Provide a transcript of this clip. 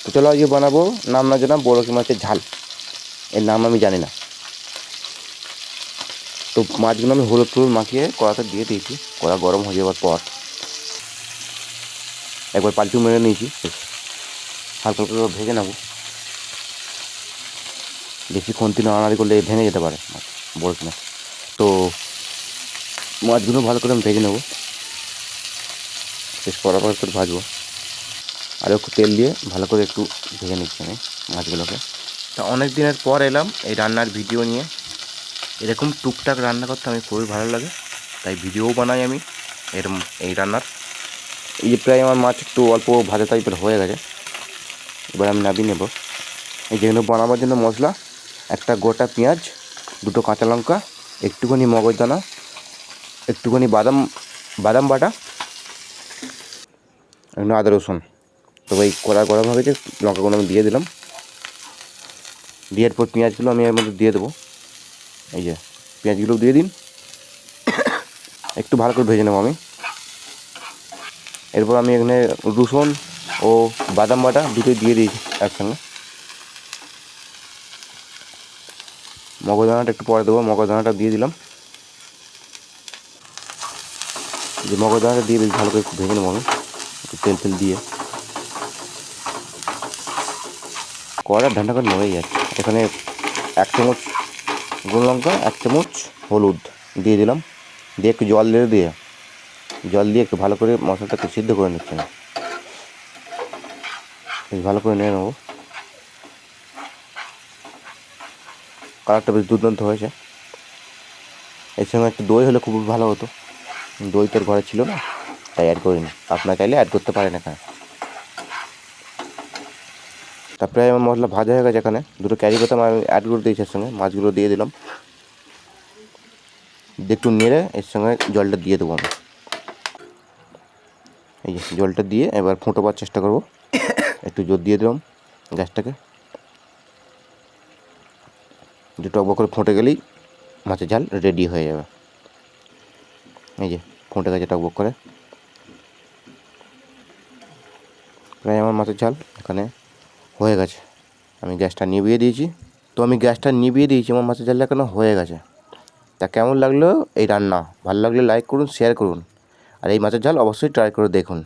তো চলো আজকে বানাবো নাম না জানা বড়শি মাছের ঝাল। এর নাম আমি জানি না। তো মাছগুলো আমি হলুদ টুলুদ মাখিয়ে কড়াতে দিয়ে দিয়েছি। কড়া গরম হয়ে যাওয়ার পর একবার পাল্টু মেরে নিয়েছি, হালকা হালকা করে ভেজে নেবো। বেশি খন্তি নাড়ানাড়ি করলে ভেঙে যেতে পারে মাছ, বড়শি মাছ। তো মাছগুলো ভালো করে আমি ভেজে নেবো, বেশ কড়া করে ভাজবো। আর একটু তেল দিয়ে ভালো করে একটু ভেজে নিচ্ছি আমি মাছগুলোকে। তা অনেক দিনের পর এলাম এই রান্নার ভিডিও নিয়ে। এরকম টুকটাক রান্না করতে আমি খুবই ভালো লাগে, তাই ভিডিও বানাই আমি এরম এই রান্নার। এই যে প্রায় আমার মাছ একটু অল্প ভাজা টাইপের হয়ে গেছে, এবার আমি নামিয়ে নেব। এই যেগুলো বানাবার জন্য মশলা: একটা গোটা পেঁয়াজ, দুটো কাঁচা লঙ্কা, একটুখানি মগজদানা, একটুখানি বাদাম বাটা, একটু আদা রসুন। তো এই কড়া গরম হবে যে লঙ্কাগুলো আমি দিয়ে দিলাম। দেওয়ার পর পেঁয়াজগুলো আমি এর মধ্যে দিয়ে দেবো। এই যে পেঁয়াজগুলো দিয়ে দিন, একটু ভালো করে ভেজে নেবো আমি। এরপর আমি এখানে রসুন ও বাদাম বাটা দুটোই দিয়ে দিয়েছি একসঙ্গে। মগজদানাটা একটু পরে দেবো, মগজদানাটা দিয়ে দিলাম। যে মগজদানাটা দিয়ে বেশ ভালো করে একটু ভেজে নেবো আমি, একটু তেল দিয়ে। কড়া ঠান্ডা করে নড়েই যাচ্ছে। এখানে 1 চামচ গুঁড়ো লঙ্কা, 1 চামচ হলুদ দিয়ে দিলাম। দিয়ে একটু জল দিয়ে একটু ভালো করে মশলাটাকে সিদ্ধ করে নিচ্ছি না, বেশ ভালো করে নিয়ে নেবো। কালারটা বেশ দুর্দান্ত হয়েছে। এর সঙ্গে একটু দই হলে খুব ভালো হতো, দই তোর ঘরে ছিল না তাই অ্যাড করিনি। আপনারা চাইলে অ্যাড করতে পারেন এখানে। তারপরে আমার মশলা ভাজা হয়ে গেছে। এখানে দুটো ক্যারি পাতা আমি অ্যাড করে দিয়েছি, এর সঙ্গে মাছগুলো দিয়ে দিলাম। একটু নেড়ে এর সঙ্গে জলটা দিয়ে দেবো আমি। এই যে জলটা দিয়ে এবার ফোটাবার চেষ্টা করব। একটু জোর দিয়ে দিলাম গ্যাসটাকে, যে টকবক করে ফুটে গেলেই মাছের ঝাল রেডি হয়ে যাবে। এই যে ফুটে গেছে টকবক করে, প্রায় আমার মাছের ঝাল এখানে হয়ে গেছে। আমি গ্যাসটা নিভিয়ে দিয়েছি। আমার মাছের ঝালটা এখানে হয়ে গেছে। তা কেমন লাগলো এই রান্না? ভালো লাগলে লাইক করুন, শেয়ার করুন, আর এই মাছের ঝাল অবশ্যই ট্রাই করে দেখুন।